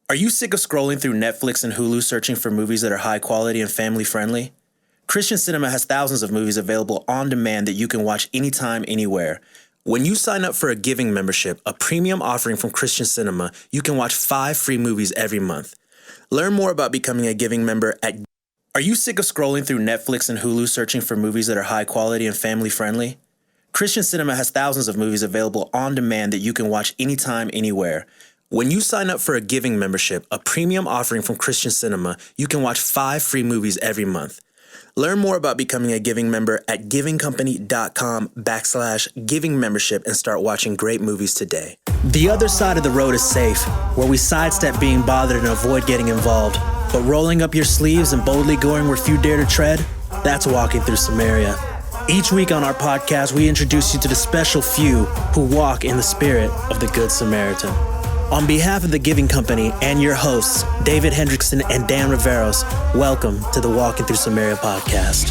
Are you sick of scrolling through Netflix and Hulu searching for movies that are high quality and family friendly? Christian Cinema has thousands of movies available on demand that you can watch anytime, anywhere. When you sign up for a giving membership, a premium offering from Christian Cinema, you can watch 5 free movies every month. Learn more about becoming a giving member at... Are you sick of scrolling through Netflix and Hulu searching for movies that are high quality and family friendly? Christian Cinema has thousands of movies available on demand that you can watch anytime, anywhere. When you sign up for a giving membership, a premium offering from Christian Cinema, you can watch 5 free movies every month. Learn more about becoming a giving member at givingcompany.com/giving membership and start watching great movies today. The other side of the road is safe, where we sidestep being bothered and avoid getting involved. But rolling up your sleeves and boldly going where few dare to tread, that's walking through Samaria. Each week on our podcast, we introduce you to the special few who walk in the spirit of the Good Samaritan. On behalf of the Giving Company and your hosts, David Hendrickson and Dan Riveros, welcome to the Walking Through Samaria podcast.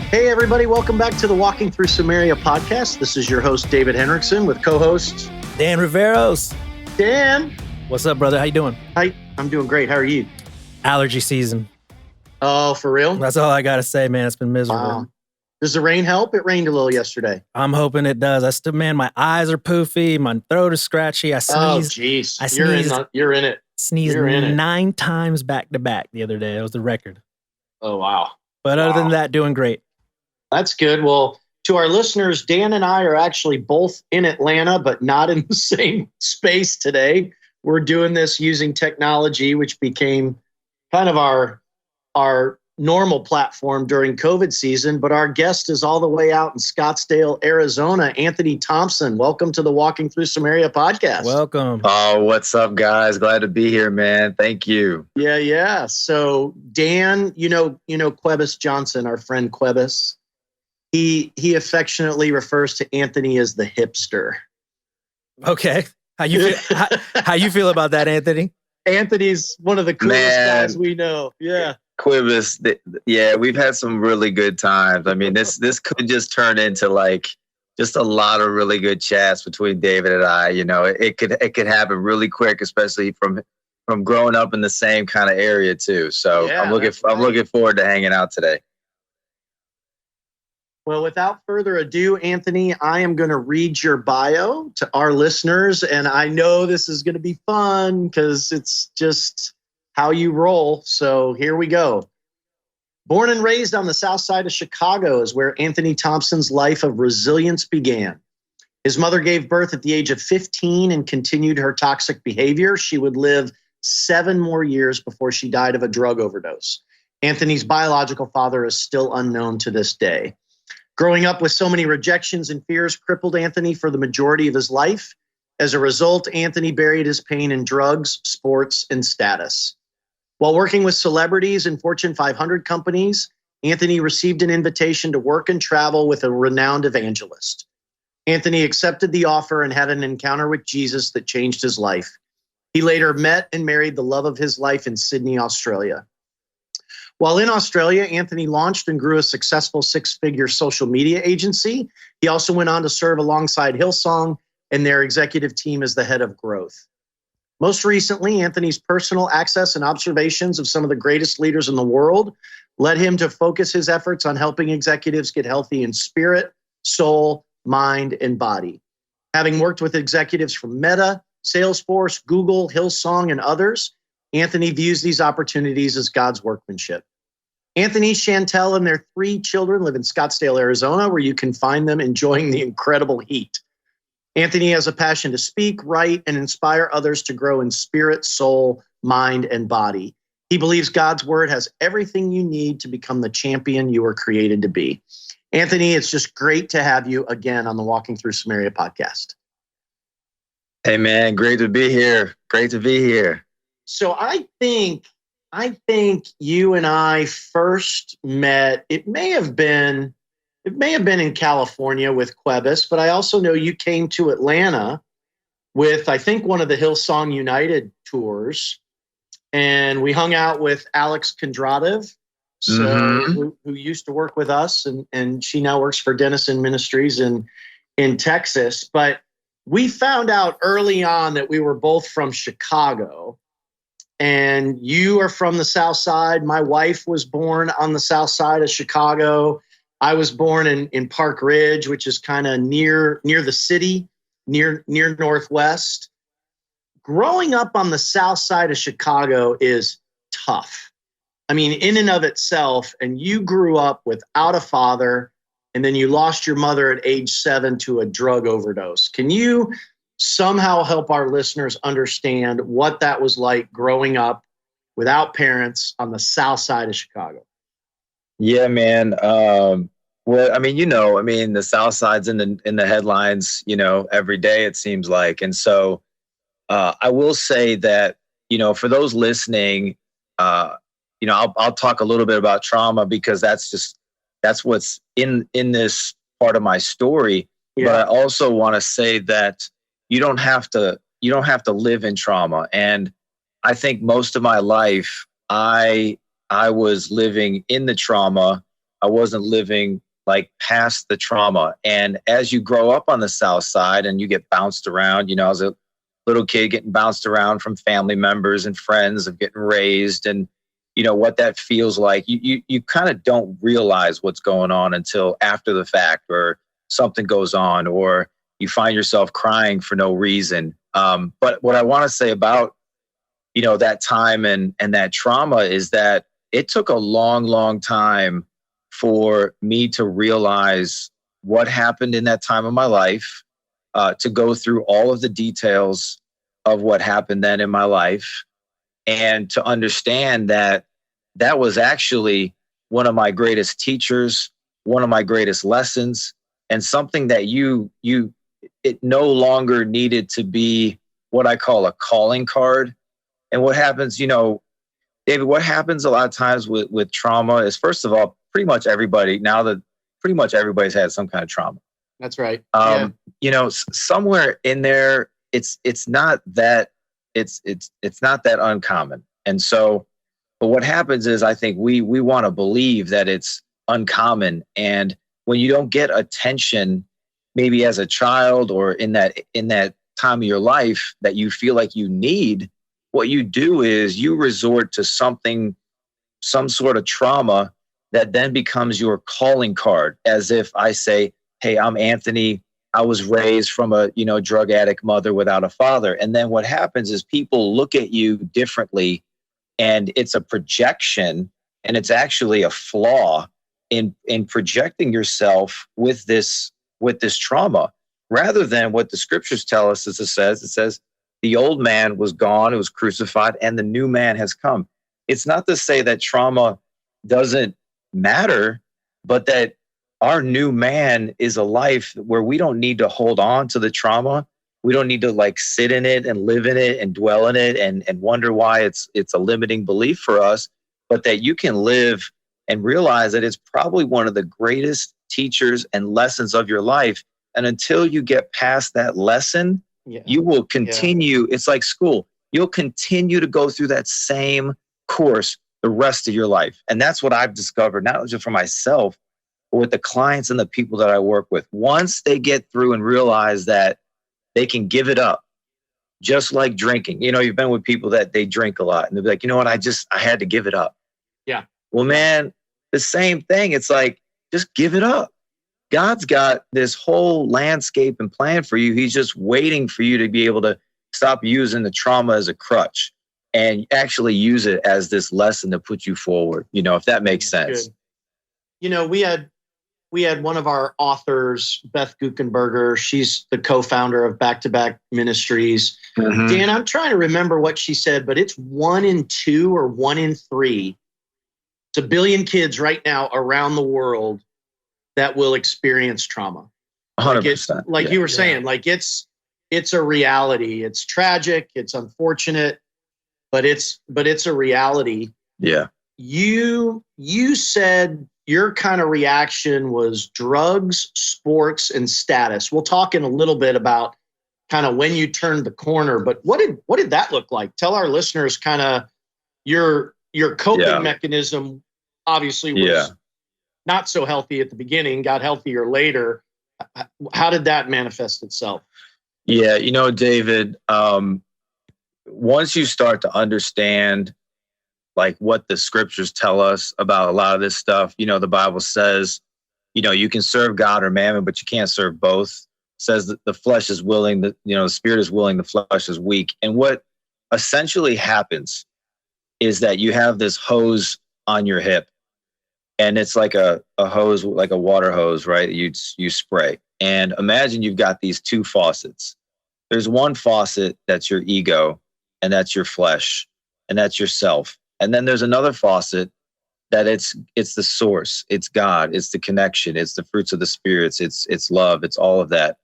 Hey, everybody. Welcome back to the Walking Through Samaria podcast. This is your host, David Hendrickson, with co-host Dan Riveros. Dan. What's up, brother? How you doing? Hi. I'm doing great. How are you? Allergy season. Oh, for real? That's all I got to say, man. It's been miserable. Does the rain help? It rained a little yesterday. I'm hoping it does. Man, my eyes are poofy. My throat is scratchy. I sneezed. Oh, jeez. You're in it. Sneezed 9 times back to back the other day. That was the record. Oh, wow. But other than that, doing great. That's good. Well, to our listeners, Dan and I are actually both in Atlanta, but not in the same space today. We're doing this using technology, which became kind of our normal platform during COVID season, but our guest is all the way out in Scottsdale, Arizona, Anthony Thompson. Welcome to the Walking Through Samaria podcast. Welcome. Oh, what's up, guys? Glad to be here, man. Thank you. Yeah. So Dan, you know Quebus Johnson, our friend Quebus. He affectionately refers to Anthony as the hipster. Okay. How you feel about that, Anthony? Anthony's one of the coolest guys we know. Yeah. Quibus, yeah, we've had some really good times. I mean, this could just turn into like just a lot of really good chats between David and I. You know, it could happen really quick, especially from growing up in the same kind of area too. So yeah, I'm looking forward to hanging out today. Well, without further ado, Anthony, I am going to read your bio to our listeners, and I know this is going to be fun because it's just how you roll. So here we go. Born and raised on the south side of Chicago is where Anthony Thompson's life of resilience began. His mother gave birth at the age of 15 and continued her toxic behavior. She would live 7 more years before she died of a drug overdose. Anthony's biological father is still unknown to this day. Growing up with so many rejections and fears crippled Anthony for the majority of his life. As a result, Anthony buried his pain in drugs, sports, and status. While working with celebrities and Fortune 500 companies, Anthony received an invitation to work and travel with a renowned evangelist. Anthony accepted the offer and had an encounter with Jesus that changed his life. He later met and married the love of his life in Sydney, Australia. While in Australia, Anthony launched and grew a successful 6-figure social media agency. He also went on to serve alongside Hillsong and their executive team as the head of growth. Most recently, Anthony's personal access and observations of some of the greatest leaders in the world led him to focus his efforts on helping executives get healthy in spirit, soul, mind, and body. Having worked with executives from Meta, Salesforce, Google, Hillsong, and others, Anthony views these opportunities as God's workmanship. Anthony, Chantel, and their 3 children live in Scottsdale, Arizona, where you can find them enjoying the incredible heat. Anthony has a passion to speak, write, and inspire others to grow in spirit, soul, mind, and body. He believes God's word has everything you need to become the champion you were created to be. Anthony, it's just great to have you again on the Walking Through Samaria podcast. Hey, man, great to be here. Great to be here. So I think you and I first met, it may have been in California with Quebus, but I also know you came to Atlanta with, I think, one of the Hillsong United tours. And we hung out with Alex Kondrativ, who used to work with us, and she now works for Denison Ministries in Texas. But we found out early on that we were both from Chicago. and you are from the South Side. My wife was born on the South Side of Chicago. I was born in Park Ridge, which is kind of near the city, near Northwest. Growing up on the South Side of Chicago is tough. I mean, in and of itself, and you grew up without a father, and then you lost your mother at age 7 to a drug overdose. Can you somehow help our listeners understand what that was like growing up without parents on the South Side of Chicago? Yeah, man. Well, I mean, the South Side's in the headlines, every day it seems like. And so I will say that, for those listening, I'll talk a little bit about trauma because that's what's in this part of my story. Yeah. But I also want to say that you don't have to live in trauma. And I think most of my life, I was living in the trauma. I wasn't living like past the trauma. And as you grow up on the South Side and you get bounced around, I was a little kid getting bounced around from family members and friends of getting raised, and what that feels like. You kind of don't realize what's going on until after the fact, or something goes on, or you find yourself crying for no reason. But what I want to say about that time and that trauma is that it took a long, long time for me to realize what happened in that time of my life, to go through all of the details of what happened then in my life, and to understand that was actually one of my greatest teachers, one of my greatest lessons, and something that it no longer needed to be what I call a calling card. And what happens, David, what happens a lot of times with trauma is, first of all, pretty much everybody's had some kind of trauma. That's right. Somewhere in there, it's not that uncommon. And so, but what happens is, I think we want to believe that it's uncommon. And when you don't get attention, maybe as a child or in that time of your life that you feel like you need, what you do is you resort to some sort of trauma that then becomes your calling card. As if I say, hey, I'm Anthony. I was raised from a drug addict mother without a father. And then what happens is people look at you differently, and it's a projection, and it's actually a flaw in projecting yourself with this trauma, rather than what the scriptures tell us. As it says the old man was gone, it was crucified, and the new man has come. It's not to say that trauma doesn't matter, but that our new man is a life where we don't need to hold on to the trauma. We don't need to sit in it and live in it and dwell in it and wonder why it's a limiting belief for us, but that you can live and realize that it's probably one of the greatest teachers and lessons of your life. And until you get past that lesson, you will continue. Yeah. It's like school. You'll continue to go through that same course the rest of your life. And that's what I've discovered, not just for myself, but with the clients and the people that I work with. Once they get through and realize that they can give it up, just like drinking. You've been with people that they drink a lot, and they'll be like, you know what, I had to give it up. Yeah. Well, man, the same thing. It's like, just give it up. God's got this whole landscape and plan for you. He's just waiting for you to be able to stop using the trauma as a crutch and actually use it as this lesson to put you forward, if that makes sense. Good. We had one of our authors, Beth Guckenberger. She's the co-founder of Back to Back Ministries. Mm-hmm. Dan, I'm trying to remember what she said, but it's 1 in 2 or 1 in 3. It's 1 billion kids right now around the world that will experience trauma. 100%. You were saying, it's a reality. It's tragic. It's unfortunate, but it's a reality. Yeah. You said your kind of reaction was drugs, sports, and status. We'll talk in a little bit about kind of when you turned the corner, but what did that look like? Tell our listeners kind of your coping mechanism obviously was not so healthy at the beginning, got healthier later. How did that manifest itself? Yeah, David, once you start to understand like what the scriptures tell us about a lot of this stuff, the Bible says, you can serve God or mammon, but you can't serve both. It says that the flesh is willing, the spirit is willing, the flesh is weak. And what essentially happens is that you have this hose on your hip, and it's like a hose, like a water hose, right? You spray. And imagine you've got these two faucets. There's one faucet that's your ego, and that's your flesh, and that's yourself. And then there's another faucet that it's the source, it's God, it's the connection, it's the fruits of the spirits, it's love, it's all of that.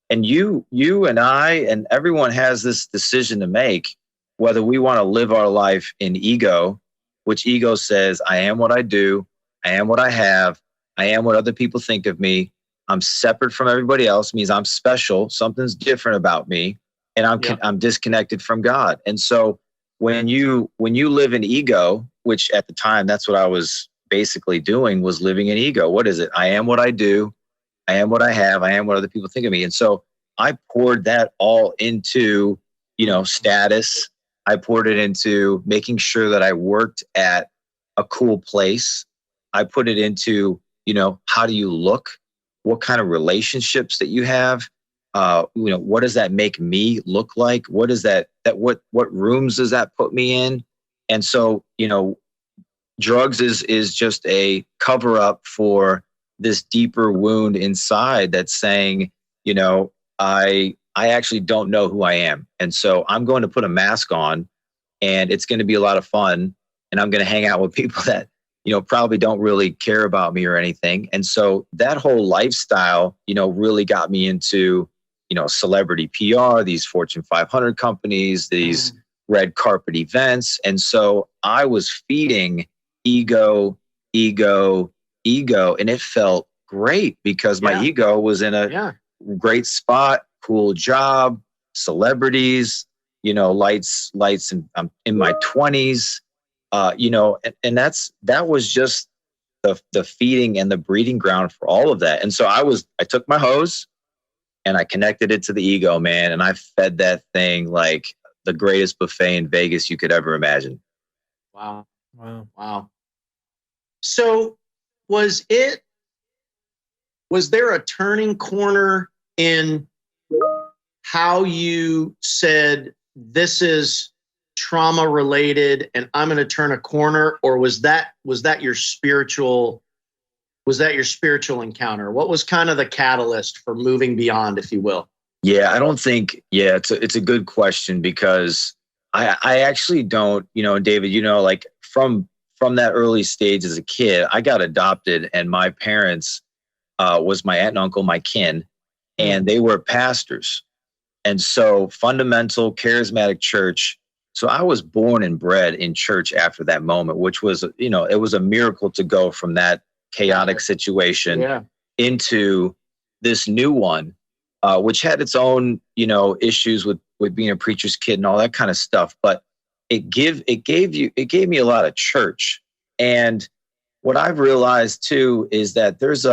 And you and I and everyone has this decision to make, whether we want to live our life in ego, which ego says, I am what I do, I am what I have, I am what other people think of me, I'm separate from everybody else, means I'm special, something's different about me, and I'm disconnected from God. And so when you live in ego, which at the time, that's what I was basically doing, was living in ego. What is it? I am what I do. I am what I have. I am what other people think of me. And so I poured that all into, status. I poured it into making sure that I worked at a cool place. I put it into, how do you look? What kind of relationships that you have? What does that make me look like? What is what rooms does that put me in? And so, drugs is just a cover up for this deeper wound inside that's saying, I actually don't know who I am. And so I'm going to put a mask on, and it's going to be a lot of fun. And I'm going to hang out with people that, probably don't really care about me or anything. And so that whole lifestyle, really got me into, celebrity PR, these Fortune 500 companies, these red carpet events. And so I was feeding ego, and it felt great because my ego was in a great spot, cool job, celebrities, lights, and I'm in my 20s, and that was just the feeding and the breeding ground for all of that. And so I took my hose and I connected it to the ego, man. And I fed that thing like the greatest buffet in Vegas you could ever imagine. Wow. So was there a turning corner in how you said, this is trauma related and I'm going to turn a corner? Or was that your spiritual encounter? What was kind of the catalyst for moving beyond, if you will? Yeah, I don't think, it's a good question, because I actually don't, David, like from that early stage as a kid, I got adopted, and my parents was my aunt and uncle, my kin, and they were pastors. And so fundamental charismatic church. So I was born and bred in church after that moment, which was, it was a miracle to go from that chaotic situation into this new one, which had its own, issues with being a preacher's kid and all that kind of stuff. But it gave me a lot of church. And what I've realized too is that there's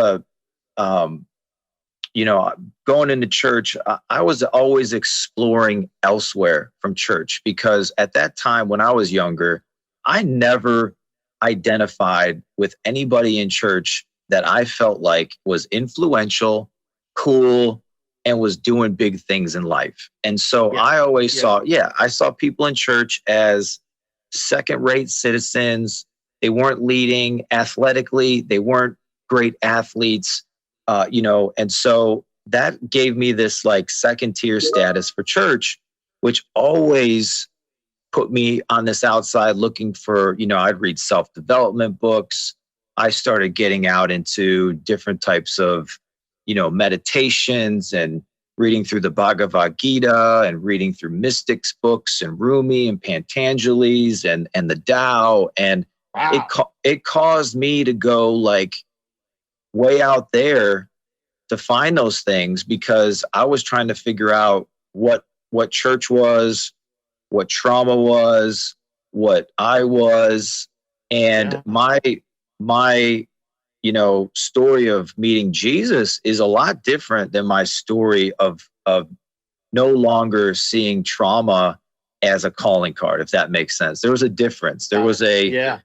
going into church, I was always exploring elsewhere from church, because at that time when I was younger, I never identified with anybody in church that I felt like was influential, cool, and was doing big things in life. And so I always saw people in church as second-rate citizens. They weren't leading athletically. They weren't great athletes, and so that gave me this like second-tier status for church, which always put me on this outside looking for, I'd read self-development books. I started getting out into different types of, meditations and reading through the Bhagavad Gita and reading through mystics books and Rumi and Patanjali's and the Tao. And it caused me to go like way out there to find those things, because I was trying to figure out what church was, what trauma was, what I was. And my story of meeting Jesus is a lot different than my story of no longer seeing trauma as a calling card, if that makes sense. There was a difference. There was a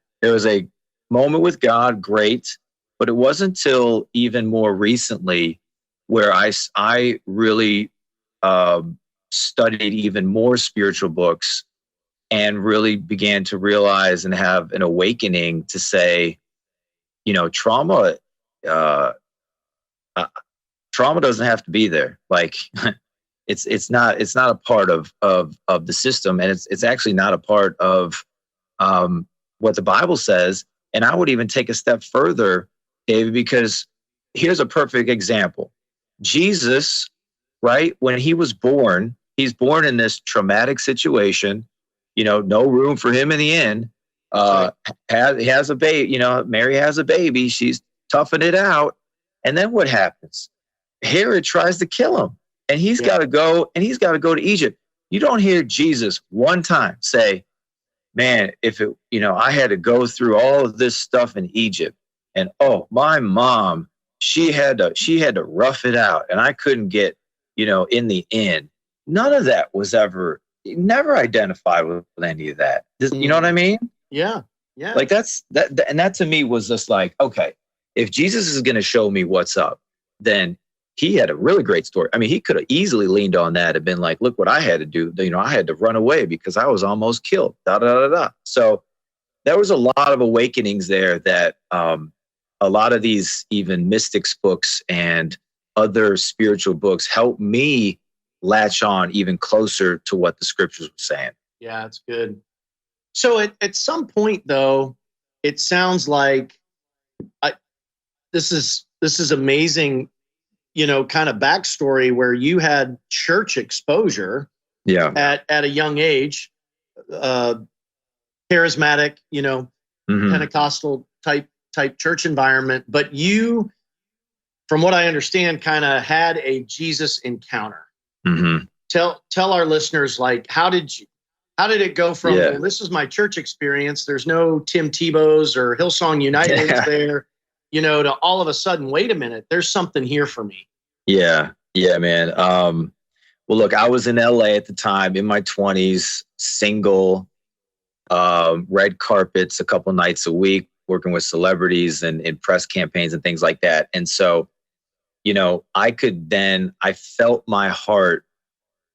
moment with God, great, but it wasn't until even more recently where I really studied even more spiritual books and really began to realize and have an awakening to say, trauma doesn't have to be there. Like it's not a part of the system, and it's actually not a part of what the Bible says. And I would even take a step further, David, because here's a perfect example. Jesus, right? When he was born, he's born in this traumatic situation, no room for him in the inn. Has a baby, Mary has a baby. She's toughing it out. And then what happens? Herod tries to kill him, and he's got to go to Egypt. You don't hear Jesus one time say, man, if I had to go through all of this stuff in Egypt, and my mom, she had to rough it out, and I couldn't get, in the inn. None of that was never identified with any of that. You know what I mean? Yeah. Yeah. Like that to me was just like, okay, if Jesus is going to show me what's up, then he had a really great story. I mean, he could have easily leaned on that and been like, look what I had to do. I had to run away because I was almost killed. So there was a lot of awakenings there that a lot of these even mystics books and other spiritual books helped me latch on even closer to what the scriptures were saying. Yeah, that's good. So at some point, though, it sounds like this is amazing, kind of backstory where you had church exposure at a young age, charismatic, Pentecostal type church environment. But you, from what I understand, kind of had a Jesus encounter. Mm-hmm. Tell our listeners, like, how did it go from, well, this is my church experience, there's no Tim Tebow's or Hillsong United there, to all of a sudden, wait a minute, there's something here for me. Yeah, man. Well, look, I was in LA at the time, in my 20s, single, red carpets a couple nights a week, working with celebrities and in press campaigns and things like that. And so, I felt my heart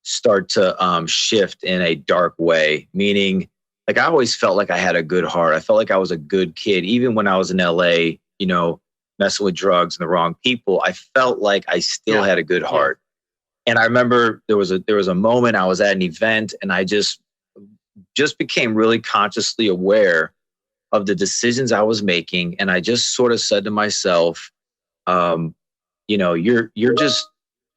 start to shift in a dark way, meaning like I always felt like I had a good heart. I felt like I was a good kid. Even when I was in LA, messing with drugs and the wrong people, I felt like I still had a good heart. And I remember there was a moment I was at an event, and I just became really consciously aware of the decisions I was making. And I just sort of said to myself,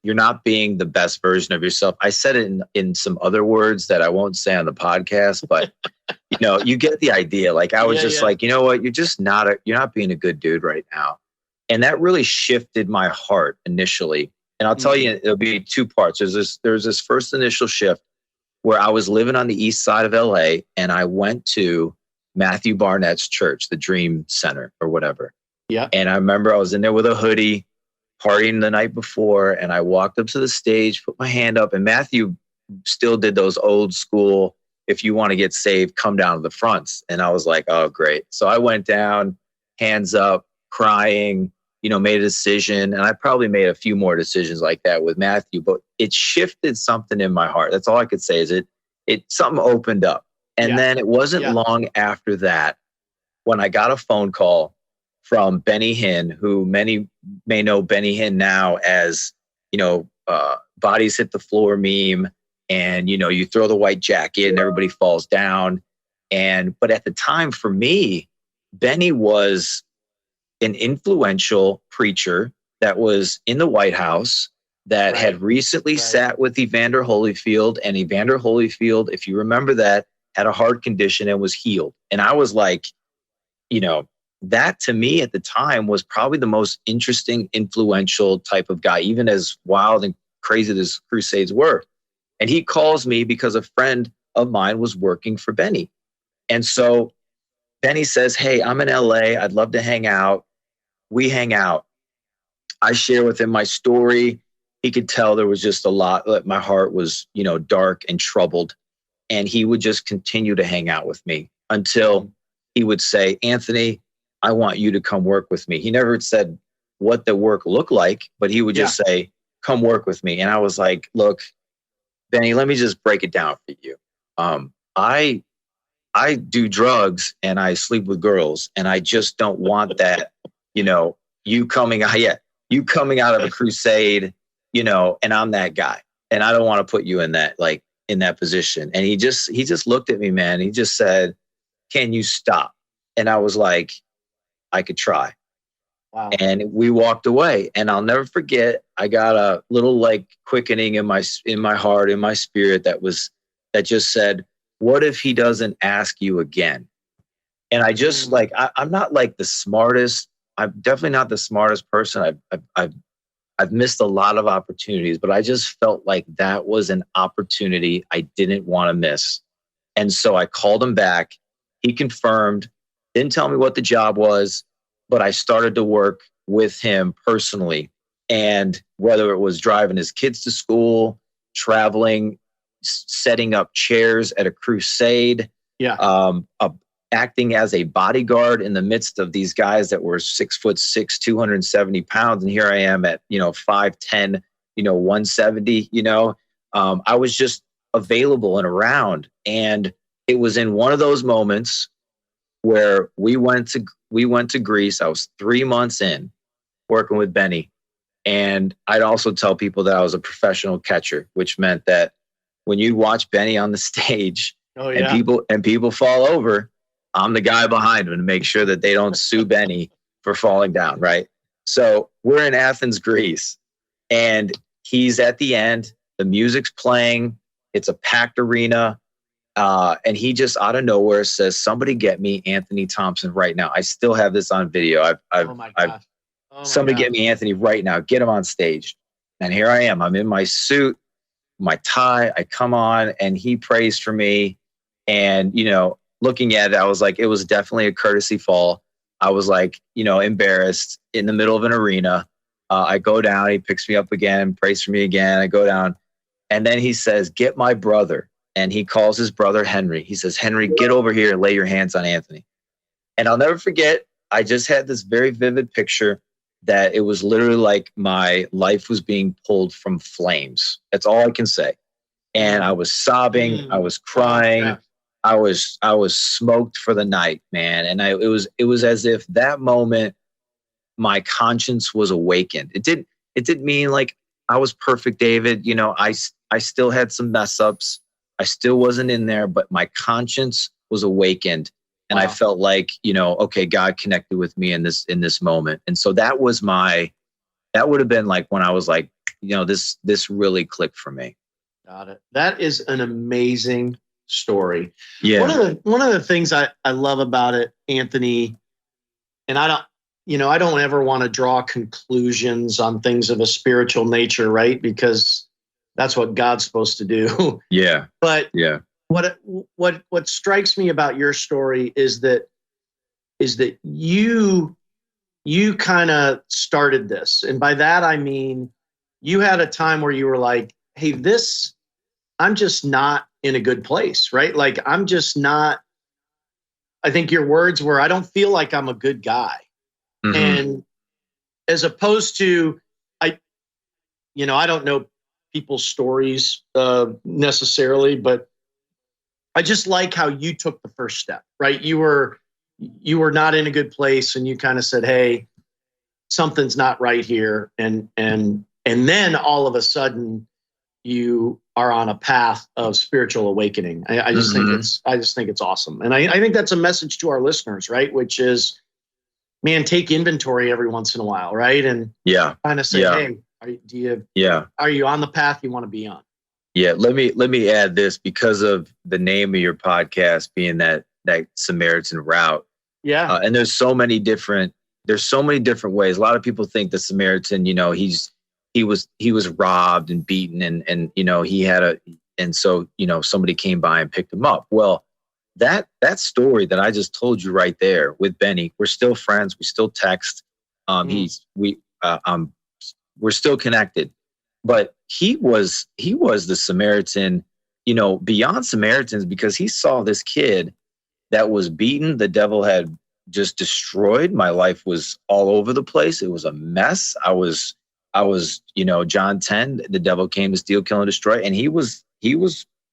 you're not being the best version of yourself. I said it in some other words that I won't say on the podcast, but you get the idea. Like I was like, you know what? You're not being a good dude right now. And that really shifted my heart initially. And I'll tell you, it'll be two parts. There's this first initial shift where I was living on the east side of LA, and I went to Matthew Barnett's church, the Dream Center or whatever. Yeah. And I remember I was in there with a hoodie, partying the night before, and I walked up to the stage, put my hand up, and Matthew still did those old school, if you want to get saved, come down to the fronts. And I was like, oh, great. So I went down, hands up, crying, made a decision. And I probably made a few more decisions like that with Matthew, but it shifted something in my heart. That's all I could say is something opened up. And then it wasn't long after that when I got a phone call from Benny Hinn, who many may know Benny Hinn now as, bodies hit the floor meme, and, you throw the white jacket and everybody falls down. But at the time for me, Benny was an influential preacher that was in the White House that had recently sat with Evander Holyfield, and Evander Holyfield, if you remember that, had a heart condition and was healed. And I was like, that to me at the time was probably the most interesting, influential type of guy, even as wild and crazy as crusades were. And he calls me because a friend of mine was working for Benny. And so Benny says, hey, I'm in LA. I'd love to hang out. We hang out. I share with him my story. He could tell there was just a lot, that my heart was, dark and troubled. and he would just continue to hang out with me until he would say, Anthony, I want you to come work with me. He never said what the work looked like, but he would just say, come work with me. And I was like, look, Benny, let me just break it down for you. I do drugs and I sleep with girls, and I just don't want that, you coming out of a crusade, and I'm that guy, and I don't want to put you in that position. And he just looked at me, man. He just said, can you stop? And I was like, I could try. Wow. And we walked away, and I'll never forget. I got a little quickening in my heart, in my spirit that just said, what if he doesn't ask you again? And I just I'm not the smartest. I'm definitely not the smartest person. I've missed a lot of opportunities, but I just felt like that was an opportunity I didn't want to miss. And so I called him back. He confirmed, didn't tell me what the job was, but I started to work with him personally. And whether it was driving his kids to school, traveling, setting up chairs at a crusade, acting as a bodyguard in the midst of these guys that were 6'6", 270 pounds. And here I am at, 5'10", 170, I was just available and around. And it was in one of those moments where we went to Greece. I was 3 months in working with Benny. And I'd also tell people that I was a professional catcher, which meant that when you watch Benny on the stage and people fall over, I'm the guy behind them to make sure that they don't sue Benny for falling down, right? So we're in Athens, Greece, and he's at the end. The music's playing. It's a packed arena. And he just out of nowhere says, somebody get me Anthony Thompson right now. I still have this on video. Somebody get me Anthony right now. Get him on stage. And here I am. I'm in my suit, my tie. I come on and he prays for me. And, looking at it, I was like, it was definitely a courtesy fall. I was embarrassed in the middle of an arena. I go down, he picks me up again, prays for me again. I go down. And then he says, get my brother. And he calls his brother, Henry. He says, Henry, get over here and lay your hands on Anthony. And I'll never forget, I just had this very vivid picture that it was literally like my life was being pulled from flames. That's all I can say. And I was sobbing. I was crying. Yeah. I was smoked for the night, man. And it was as if that moment, my conscience was awakened. It didn't mean like I was perfect, David. I still had some mess ups. I still wasn't in there, but my conscience was awakened. And I felt like, okay, God connected with me in this moment. And so that would have been like when I was like, this really clicked for me. Got it. That is an amazing story. Yeah. One of the things I love about it, Anthony, and I don't ever want to draw conclusions on things of a spiritual nature, right? Because that's what God's supposed to do. Yeah. But yeah. What strikes me about your story is that you kind of started this. And by that, I mean, you had a time where you were like, hey, I'm just not in a good place, right? Like, I'm just not, I think your words were, I don't feel like I'm a good guy. Mm-hmm. And as opposed to, I don't know people's stories necessarily, but I just like how you took the first step, right? You were not in a good place, and you kind of said, hey, something's not right here. And then all of a sudden you are on a path of spiritual awakening. I just think it's awesome. And I think that's a message to our listeners, right? Which is, man, take inventory every once in a while, right? And kind of say, hey, are you on the path you want to be on? Yeah, let me add this, because of the name of your podcast being that Samaritan route. Yeah. And there's so many different ways. A lot of people think the Samaritan, he was robbed and beaten, and he had so somebody came by and picked him up. Well, that story that I just told you right there with Benny, we're still friends. We still text. We're still connected. But he was the Samaritan beyond Samaritans, because he saw this kid that was beaten. The devil had just destroyed. My life was all over the place. It was a mess. I was, John 10, the devil came to steal, kill, and destroy. And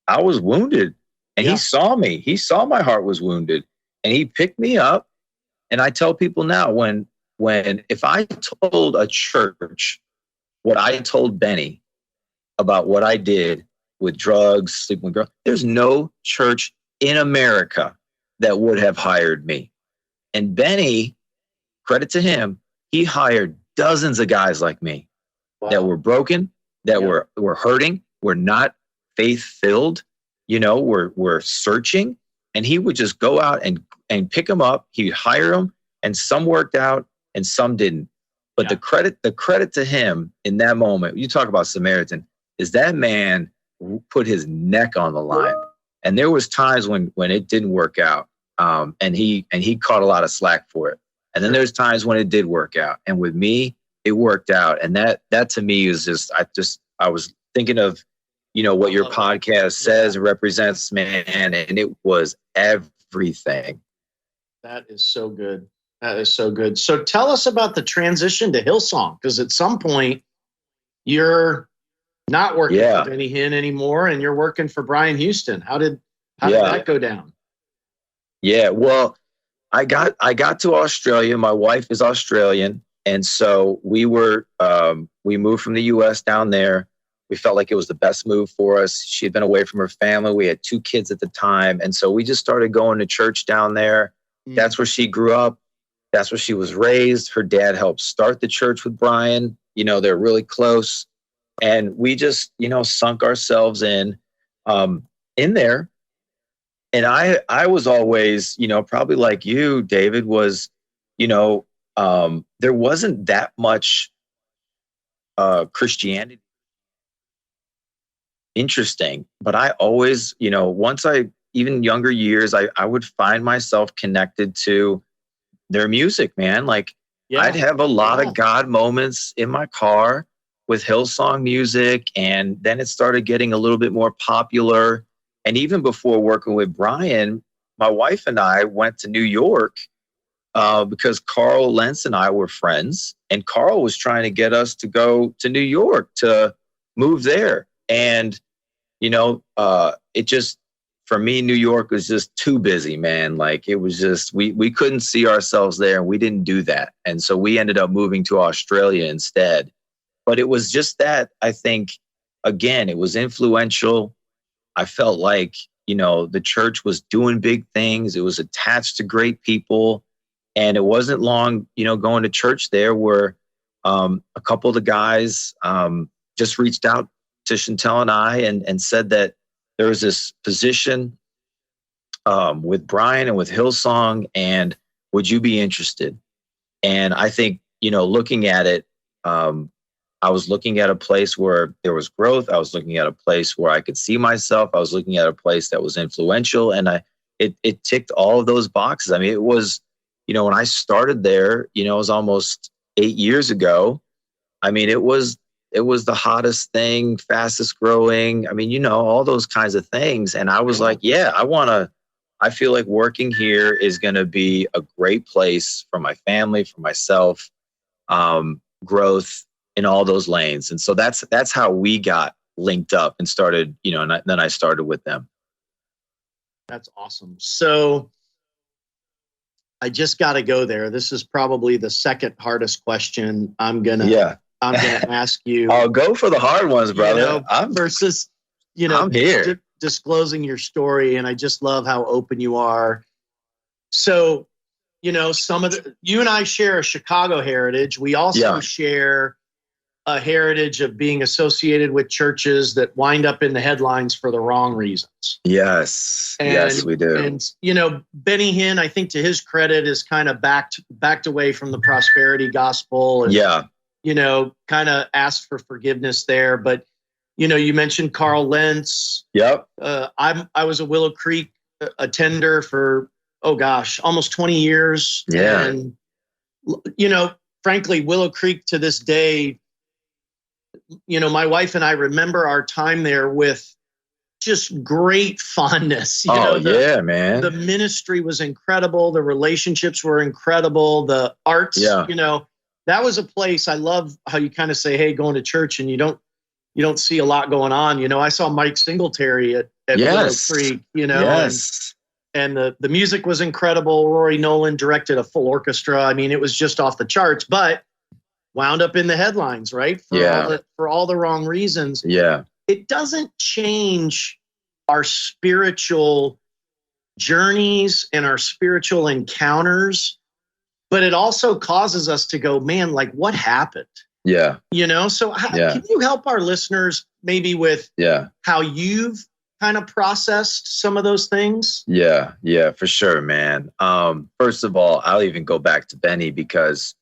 I was wounded, and he saw me. He saw my heart was wounded, and he picked me up. And I tell people now, if I told a church what I told Benny about what I did with drugs, sleeping with girls, there's no church in America that would have hired me. And Benny, credit to him, he hired dozens of guys like me that were broken, that were hurting, were not faith-filled, were searching. And he would just go out and pick them up. He'd hire them, and some worked out and some didn't. But the credit to him in that moment, you talk about Samaritan, is that man put his neck on the line. And there was times when it didn't work out. And he caught a lot of slack for it. And then there's times when it did work out. And with me, it worked out. And that to me is I was thinking of, what your podcast says and represents, man. And it was everything. That is so good. That is so good. So tell us about the transition to Hillsong, because at some point you're not working for Benny Hinn anymore, and you're working for Brian Houston. How did that go down? Yeah, well, I got to Australia. My wife is Australian, and so we moved from the U.S. down there. We felt like it was the best move for us. She had been away from her family. We had 2 kids at the time, and so we just started going to church down there. That's where she grew up. That's where she was raised. Her dad helped start the church with Brian. They're really close. And we just, sunk ourselves in there. And I was always, probably like you, David, was, there wasn't that much Christianity. Interesting. But I always, even younger years, I would find myself connected to their music, man. Like I'd have a lot of God moments in my car with Hillsong music. And then it started getting a little bit more popular. And even before working with Brian, my wife and I went to New York because Carl Lentz and I were friends. And Carl was trying to get us to go to New York, to move there. And, it just, for me, New York was just too busy, man. Like it was just, we couldn't see ourselves there, and we didn't do that. And so we ended up moving to Australia instead. But it was just that, I think, again, it was influential. I felt like, the church was doing big things. It was attached to great people. And it wasn't long, going to church there where a couple of the guys just reached out to Chantel and I and said that there was this position with Brian and with Hillsong, and would you be interested? And I think, looking at it, I was looking at a place where there was growth. I was looking at a place where I could see myself. I was looking at a place that was influential, and it ticked all of those boxes. I mean, it was, when I started there, it was almost 8 years ago. I mean, it was the hottest thing, fastest growing. I mean, all those kinds of things. And I was like, yeah, I feel like working here is going to be a great place for my family, for myself, growth in all those lanes. And so that's how we got linked up and started, and then I started with them. That's awesome. So I just got to go there. This is probably the second hardest question I'm going to ask you. I'll go for the hard ones, brother. Versus, I'm here. Disclosing your story. And I just love how open you are. So, you and I share a Chicago heritage. We also share a heritage of being associated with churches that wind up in the headlines for the wrong reasons. Yes. Yes, we do. And, Benny Hinn, I think to his credit, is kind of backed away from the prosperity gospel. And, kind of asked for forgiveness there. But, you mentioned Carl Lentz. Yep. I was a Willow Creek attender for, almost 20 years. Yeah. And, frankly, Willow Creek to this day, my wife and I remember our time there with just great fondness. Yeah, man. The ministry was incredible. The relationships were incredible. The arts, that was a place. I love how you kind of say, hey, going to church and you don't see a lot going on. I saw Mike Singletary at Willow Creek, and the music was incredible. Rory Nolan directed a full orchestra. I mean, it was just off the charts, but wound up in the headlines, right? For all the wrong reasons. Yeah. It doesn't change our spiritual journeys and our spiritual encounters, but it also causes us to go, man, like what happened? Yeah. So can you help our listeners maybe with how you've kind of processed some of those things? Yeah, for sure, man. First of all, I'll even go back to Benny because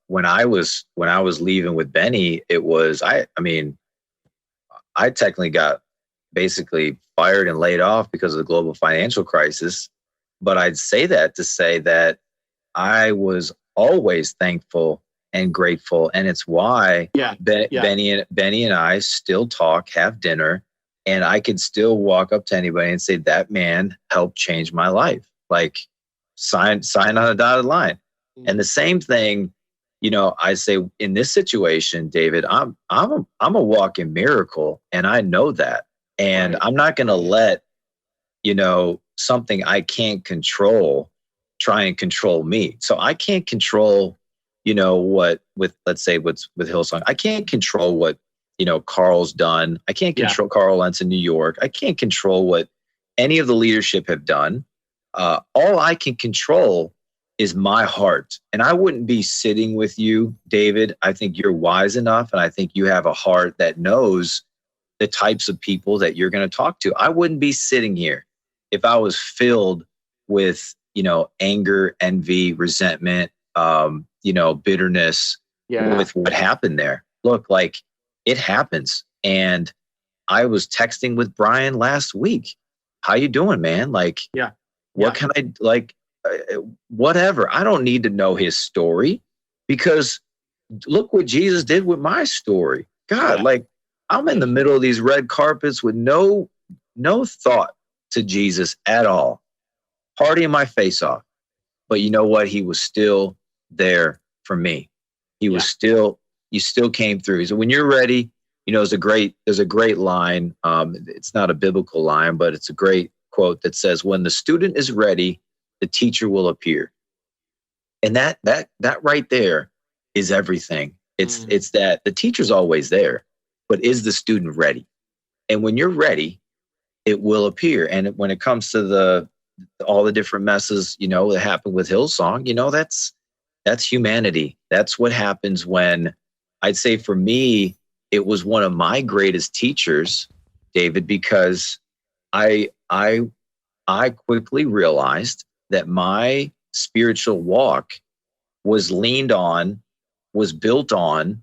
when I was leaving with Benny, it was I technically got basically fired and laid off because of the global financial crisis. But I'd say that to say that I was always thankful and grateful. And it's why Benny and I still talk, have dinner, and I could still walk up to anybody and say, that man helped change my life. Like sign on a dotted line. Mm-hmm. And the same thing, I say in this situation, David, I'm a walking miracle, and I know that. And I'm not going to let, something I can't control try and control me. So I can't control, let's say what's with Hillsong. I can't control what, Carl's done. I can't control Carl Lentz in New York. I can't control what any of the leadership have done. All I can control is my heart. And I wouldn't be sitting with you, David. I think you're wise enough. And I think you have a heart that knows the types of people that you're going to talk to. I wouldn't be sitting here if I was filled with, anger, envy, resentment, bitterness with what happened there. Look, like it happens. And I was texting with Brian last week. How you doing, man? Like, what can I whatever. I don't need to know his story because look what Jesus did with my story. God, like I'm in the middle of these red carpets with no thought to Jesus at all, partying my face off. But you know what? He was still there for me. You still came through. So when you're ready, there's a great line. It's not a biblical line, but it's a great quote that says, when the student is ready, the teacher will appear. And that right there is everything. It's that the teacher's always there, but is the student ready? And when you're ready, it will appear. And when it comes to all the different messes, that happened with Hillsong, that's humanity. That's what happens when, I'd say for me, it was one of my greatest teachers, David, because I quickly realized that my spiritual walk was built on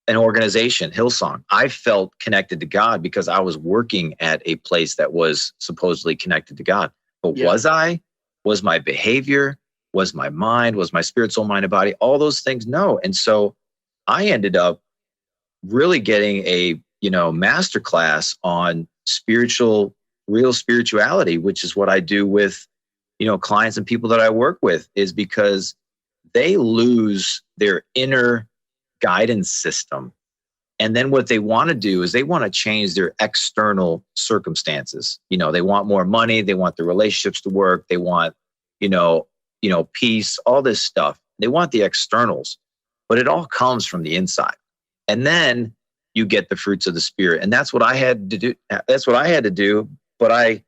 an organization, Hillsong. I felt connected to God because I was working at a place that was supposedly connected to God. But was I? Was my behavior? Was my mind? Was my spirit, soul, mind, and body? All those things? No. And so I ended up really getting a, masterclass on real spirituality, which is what I do with, clients and people that I work with, is because they lose their inner guidance system. And then what they want to do is they want to change their external circumstances. They want more money. They want the relationships to work. They want, peace, all this stuff. They want the externals, but it all comes from the inside. And then you get the fruits of the Spirit. And that's what I had to do. But I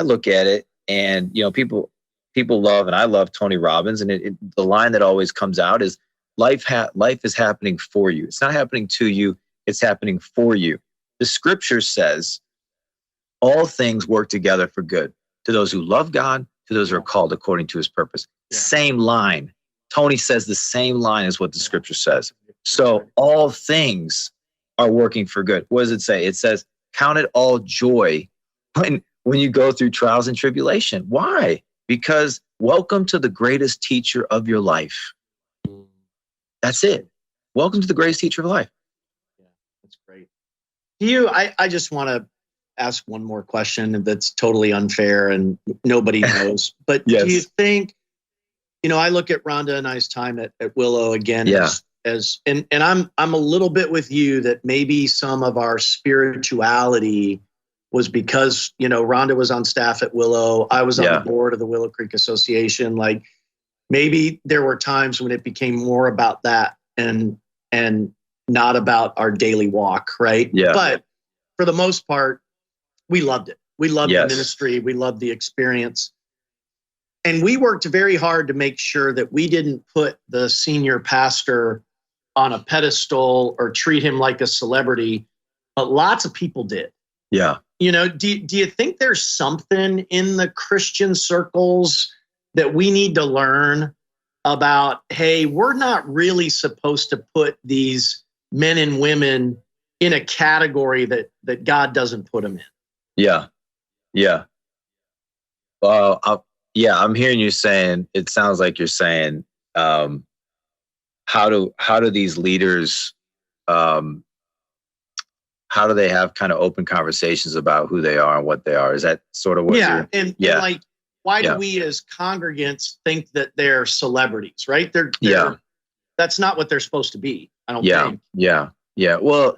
look at it and, people love, and I love Tony Robbins. And the line that always comes out is life is happening for you. It's not happening to you. It's happening for you. The scripture says all things work together for good to those who love God, to those who are called according to his purpose. Yeah. Same line. Tony says the same line as what the scripture says. So all things are working for good. What does it say? It says, count it all joy when you go through trials and tribulation. Why? Because welcome to the greatest teacher of your life. That's it. Welcome to the greatest teacher of life. Yeah, that's great. I just want to ask one more question that's totally unfair and nobody knows, but Yes. do you think, I look at Rhonda and I's time at Willow again and I'm a little bit with you that maybe some of our spirituality was because, Rhonda was on staff at Willow. I was on the board of the Willow Creek Association. Like maybe there were times when it became more about that and not about our daily walk. Right. Yeah. But for the most part, we loved it. We loved the Yes. ministry. We loved the experience. And we worked very hard to make sure that we didn't put the senior pastor on a pedestal or treat him like a celebrity, but lots of people did. Yeah. Do you think there's something in the Christian circles that we need to learn about, hey, we're not really supposed to put these men and women in a category that God doesn't put them in? Yeah. Yeah. I'm hearing you saying, it sounds like you're saying, how do these leaders, how do they have kind of open conversations about who they are and what they are? Is that sort of what you're... And like, why do we as congregants think that they're celebrities, right? They're that's not what they're supposed to be, I don't think. Yeah. Well,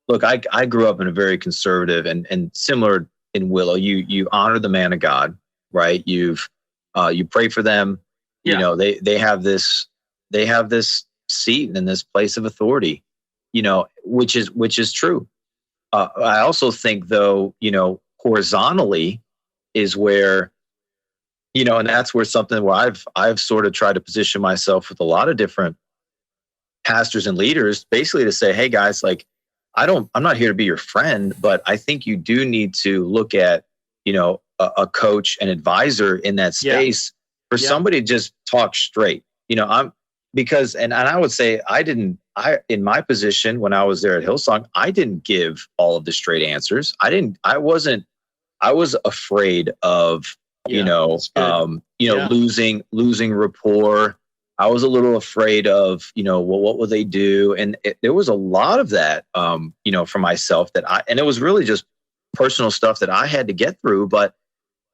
look, I grew up in a very conservative and similar in Willow. You honor the man of God, right? You pray for them. Yeah. They have this seat in this place of authority, which is true. I also think, though, horizontally is where, and that's where something where I've sort of tried to position myself with a lot of different pastors and leaders, basically to say, hey guys, like, I'm not here to be your friend, but I think you do need to look at, a coach, an advisor in that space for somebody to just talk straight. Because I would say in my position when I was there at Hillsong, I didn't give all of the straight answers. I was afraid of, losing rapport. I was a little afraid of, what will they do? And there was a lot of that, for myself and it was really just personal stuff that I had to get through. But,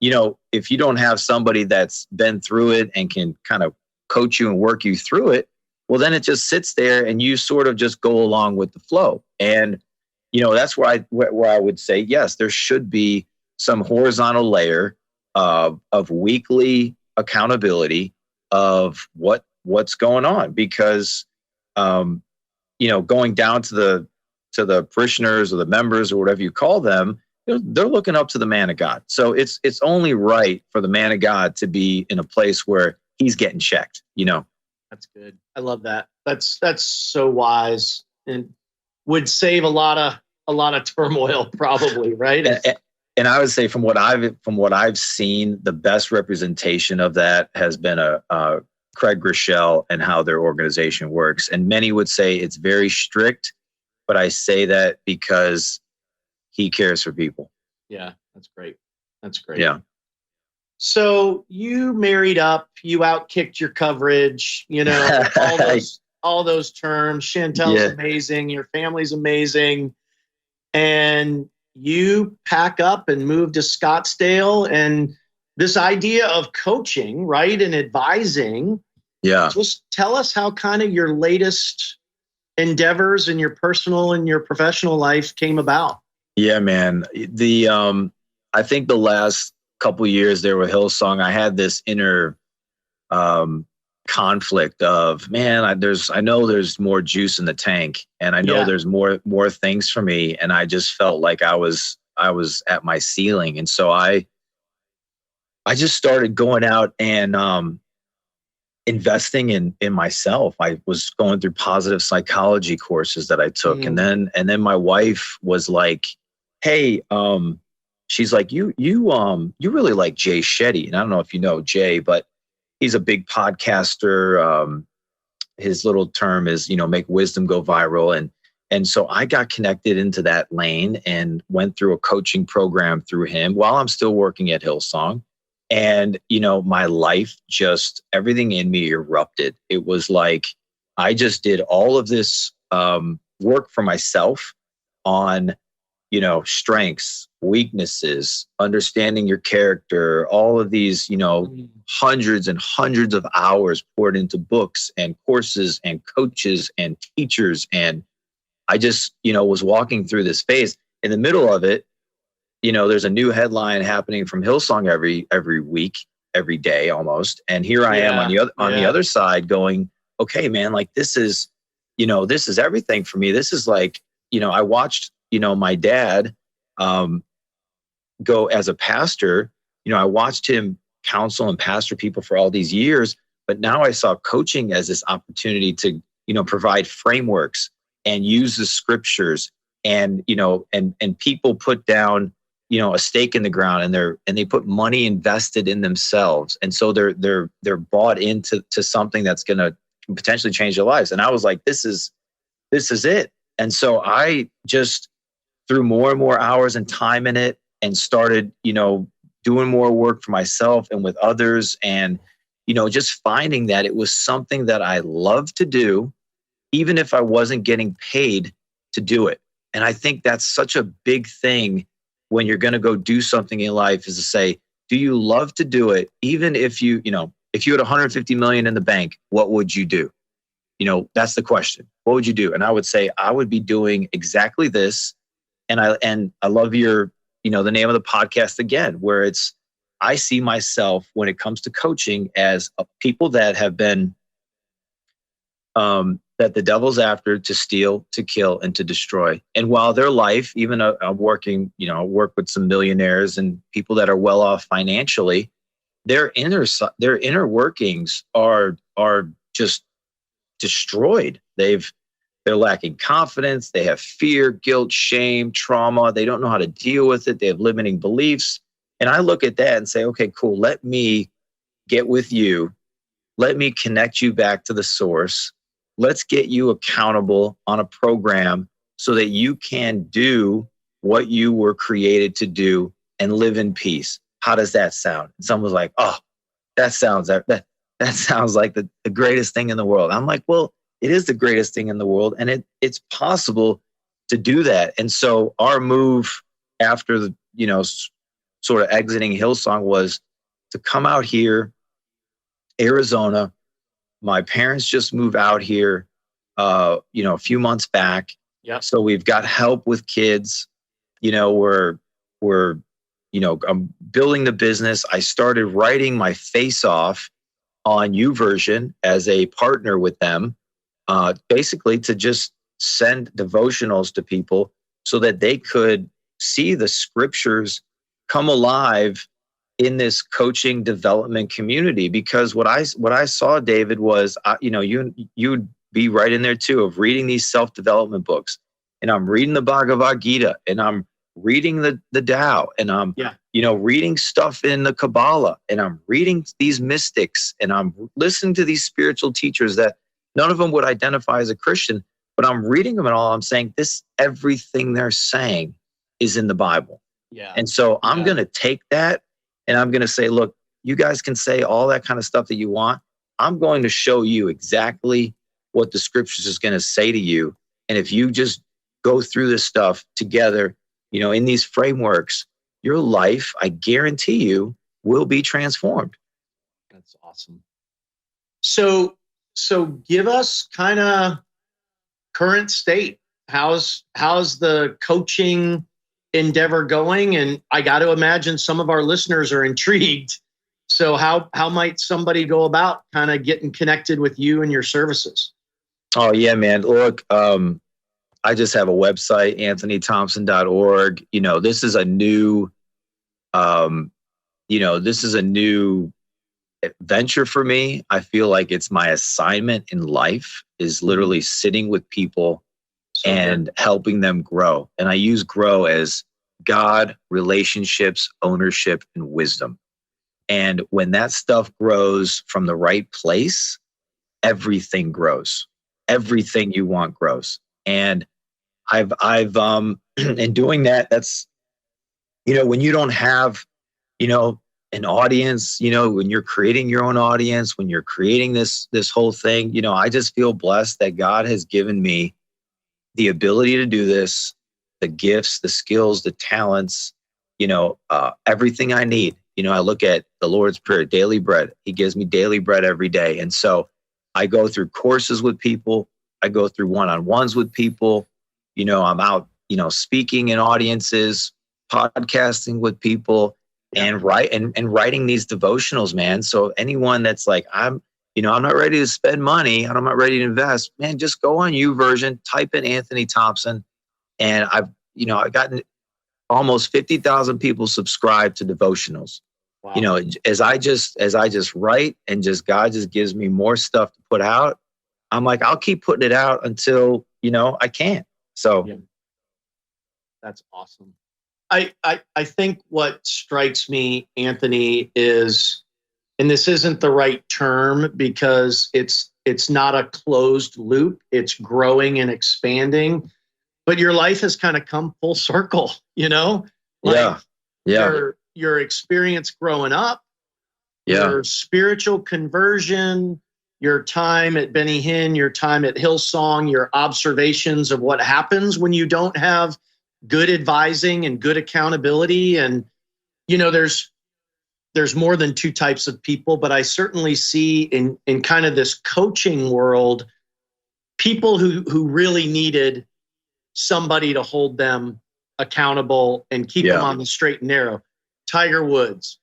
if you don't have somebody that's been through it and can kind of coach you and work you through it, well, then it just sits there and you sort of just go along with the flow. And, that's where I would say, yes, there should be some horizontal layer of weekly accountability of what's going on, because, going down to the parishioners or the members or whatever you call them, they're looking up to the man of God. So it's only right for the man of God to be in a place where he's getting checked, That's good. I love that. That's so wise and would save a lot of turmoil probably, right? And I would say from what I've seen, the best representation of that has been Craig Groeschel and how their organization works. And many would say it's very strict, but I say that because he cares for people. Yeah, that's great. That's great. Yeah. So you married up, you outkicked your coverage, all those terms. Chantel's amazing. Your family's amazing. And you pack up and move to Scottsdale, and this idea of coaching, right? And advising. Yeah. Just tell us how kind of your latest endeavors in your personal and your professional life came about. Yeah, man. I think the last couple of years there with Hillsong, I had this inner conflict of, man, I know there's more juice in the tank, and I know there's more things for me, and I just felt like I was at my ceiling, and so I just started going out and investing in myself. I was going through positive psychology courses that I took, and then my wife was like, hey, she's like, you really like Jay Shetty. And I don't know if you know Jay, but he's a big podcaster. His little term is, make wisdom go viral. And so I got connected into that lane and went through a coaching program through him while I'm still working at Hillsong. And, my life, just everything in me erupted. It was like, I just did all of this work for myself on strengths, weaknesses, understanding your character, all of these, hundreds and hundreds of hours poured into books and courses and coaches and teachers. And I just, was walking through this phase. In the middle of it, there's a new headline happening from Hillsong every week, every day almost. And here I am on the other side going, okay, man, like this is everything for me. This is like, I watched, my dad go as a pastor. I watched him counsel and pastor people for all these years, but now I saw coaching as this opportunity to, provide frameworks and use the scriptures, and, and people put down, a stake in the ground, and they put money invested in themselves. And so they're bought into something that's going to potentially change their lives. And I was like, this is it. And so I just threw more and more hours and time in it, and started, doing more work for myself and with others. And, just finding that it was something that I love to do, even if I wasn't getting paid to do it. And I think that's such a big thing when you're going to go do something in life, is to say, do you love to do it? Even if you had 150 million in the bank, what would you do? That's the question. What would you do? And I would say, I would be doing exactly this. And I love your, the name of the podcast again, where it's, I see myself when it comes to coaching as people that have been, that the devil's after to steal, to kill, and to destroy. And while their life, even I'm working, I work with some millionaires and people that are well off financially, their inner workings are just destroyed. They're lacking confidence. They have fear, guilt, shame, trauma. They don't know how to deal with it. They have limiting beliefs. And I look at that and say, okay, cool. Let me get with you. Let me connect you back to the source. Let's get you accountable on a program so that you can do what you were created to do and live in peace. How does that sound? And someone was like, oh, that sounds like the greatest thing in the world. I'm like, well, it is the greatest thing in the world, and it's possible to do that. And so our move after the, sort of exiting Hillsong was to come out here, Arizona. My parents just moved out here, a few months back. Yeah. So we've got help with kids. We're I'm building the business. I started writing my face off on YouVersion as a partner with them, basically to just send devotionals to people so that they could see the scriptures come alive in this coaching development community. Because what I saw, David, was, you'd be right in there too, of reading these self-development books, and I'm reading the Bhagavad Gita, and I'm reading the Tao, and I'm, reading stuff in the Kabbalah, and I'm reading these mystics, and I'm listening to these spiritual teachers that none of them would identify as a Christian, but I'm reading them and all. I'm saying everything they're saying is in the Bible. Yeah. And so I'm going to take that, and I'm going to say, look, you guys can say all that kind of stuff that you want. I'm going to show you exactly what the scriptures is going to say to you. And if you just go through this stuff together, in these frameworks, your life, I guarantee you, will be transformed. That's awesome. So give us kind of current state. How's the coaching endeavor going? And I got to imagine some of our listeners are intrigued. So how might somebody go about kind of getting connected with you and your services? Oh yeah, man. Look, I just have a website, anthonythompson.org. This is a new, this is a new venture for me. I feel like it's my assignment in life, is literally sitting with people and helping them grow. And I use grow as God, relationships, ownership, and wisdom. And when that stuff grows from the right place, everything grows. Everything you want grows. And I've in doing that, that's, when you don't have, an audience, when you're creating your own audience, when you're creating this whole thing, I just feel blessed that God has given me the ability to do this the gifts, the skills, the talents, everything I need. I look at the Lord's Prayer, daily bread. He gives me daily bread every day. And so I go through courses with people. I go through one-on-ones with people. I'm out, speaking in audiences, podcasting with people, and writing these devotionals, man. So anyone that's like, I'm not ready to spend money and I'm not ready to invest, man, just go on YouVersion, type in Anthony Thompson. And I've gotten almost 50,000 people subscribed to devotionals. Wow. As I just write and God just gives me more stuff to put out, I'm like, I'll keep putting it out until, I can't. So that's awesome. I think what strikes me, Anthony, is, and this isn't the right term because it's not a closed loop, it's growing and expanding, but your life has kind of come full circle, Your experience growing up, your spiritual conversion, your time at Benny Hinn, your time at Hillsong, your observations of what happens when you don't have good advising and good accountability. And, there's more than two types of people, but I certainly see in kind of this coaching world, people who really needed somebody to hold them accountable and keep them on the straight and narrow. Tiger Woods,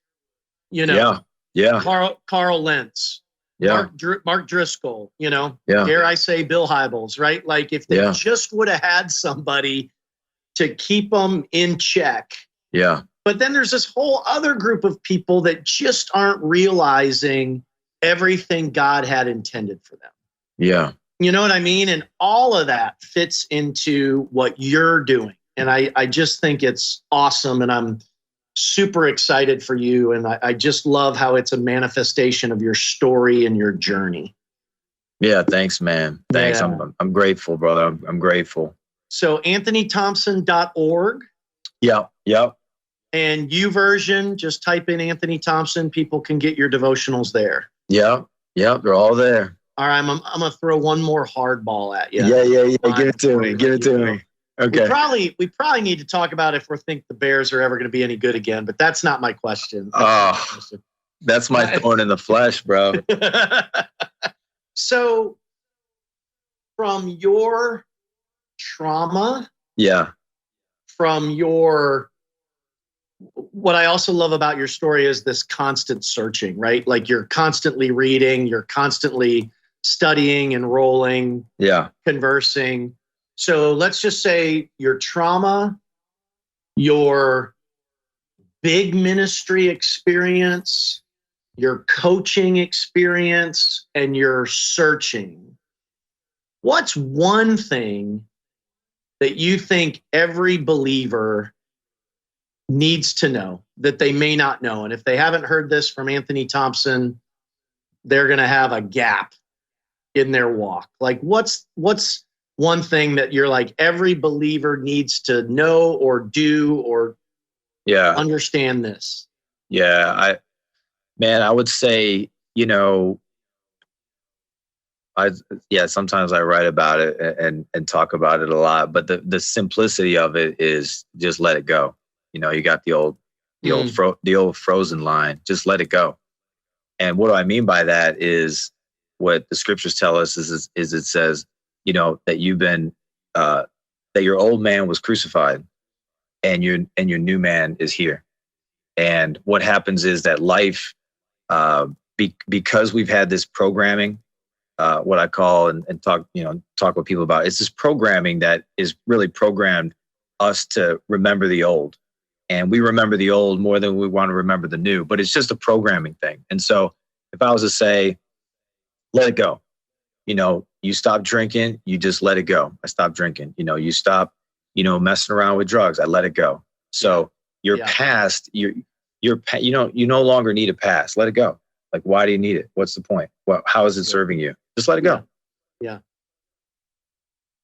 Carl Lentz, Mark Driscoll, dare I say Bill Hybels, right? Like if they just would have had somebody to keep them in check. Yeah. But then there's this whole other group of people that just aren't realizing everything God had intended for them. Yeah. You know what I mean? And all of that fits into what you're doing. And I just think it's awesome. And I'm super excited for you. And I just love how it's a manifestation of your story and your journey. Yeah. Thanks, man. Thanks. Yeah. I'm grateful, brother. I'm grateful. So anthonythompson.org. Yep. And YouVersion, just type in Anthony Thompson. People can get your devotionals there. Yep. They're all there. All right. I'm going to throw one more hardball at you. Yeah. Give it to me. Okay. We probably need to talk about if we think the Bears are ever going to be any good again, but that's not my question. That's my thorn in the flesh, bro. So from your trauma, from what I also love about your story is this constant searching, right? Like you're constantly reading, you're constantly studying, enrolling, conversing. So let's just say your trauma, your big ministry experience, your coaching experience, and your searching. What's one thing that you think every believer needs to know that they may not know? And if they haven't heard this from Anthony Thompson, they're going to have a gap in their walk. Like what's one thing that you're like, every believer needs to know or do or understand this? Yeah. I would say, sometimes I write about it and talk about it a lot, but the simplicity of it is just let it go. You got the old Frozen line, just let it go. And what do I mean by that is what the scriptures tell us is it says, that you've been, that your old man was crucified and your new man is here. And what happens is that life, because we've had this programming, what I call and talk with people about, it's this programming that is really programmed us to remember the old. And we remember the old more than we want to remember the new, but it's just a programming thing. And so if I was to say, let it go, you stop drinking, you just let it go. I stopped drinking. You stop, messing around with drugs. I let it go. So your past, you no longer need a past. Let it go. Like, why do you need it? What's the point? How is it serving you? Just let it go. Yeah.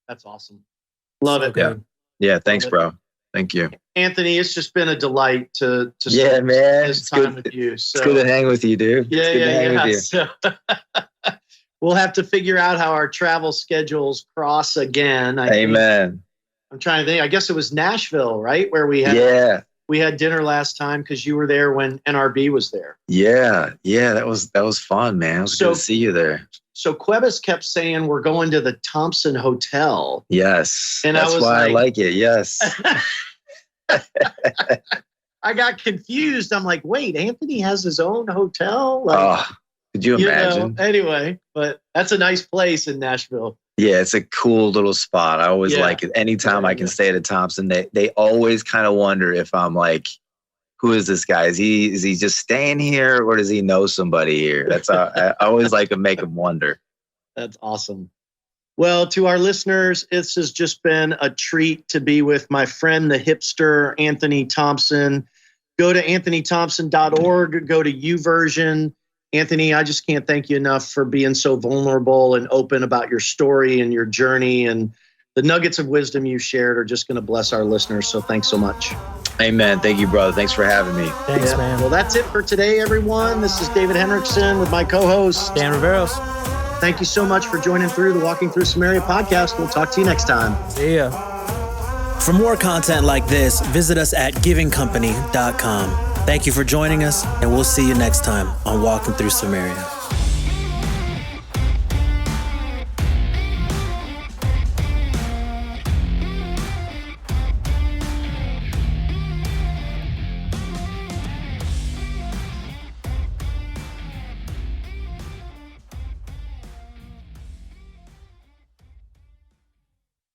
That's awesome. Love it. Yeah. Thanks, bro. Thank you, Anthony. It's just been a delight to spend this time with you. So, it's good to hang with you, dude. Yeah. So, we'll have to figure out how our travel schedules cross again. Amen. I'm trying to think. I guess it was Nashville, right? Where we had dinner last time because you were there when NRB was there. Yeah. That was fun, man. It was good to see you there. So Cuevas kept saying we're going to the Thompson Hotel. Yes, and that's why I like it. Yes. I got confused. I'm like, wait, Anthony has his own hotel? Could you imagine? Anyway, but that's a nice place in Nashville. Yeah, it's a cool little spot. I always like it. Anytime I can stay at a Thompson, they always kind of wonder if I'm like, who is this guy? Is he just staying here, or does he know somebody here? That's I always like to make them wonder. That's awesome. Well, to our listeners, this has just been a treat to be with my friend, the hipster, Anthony Thompson. Go to anthonythompson.org, go to YouVersion. Anthony, I just can't thank you enough for being so vulnerable and open about your story and your journey. And the nuggets of wisdom you shared are just going to bless our listeners. So thanks so much. Amen. Thank you, brother. Thanks for having me. Thanks, man. Well, that's it for today, everyone. This is David Henriksen with my co-host, Dan Riveros. Thank you so much for joining through the Walking Through Samaria podcast. We'll talk to you next time. See ya. For more content like this, visit us at givingcompany.com. Thank you for joining us, and we'll see you next time on Walking Through Samaria.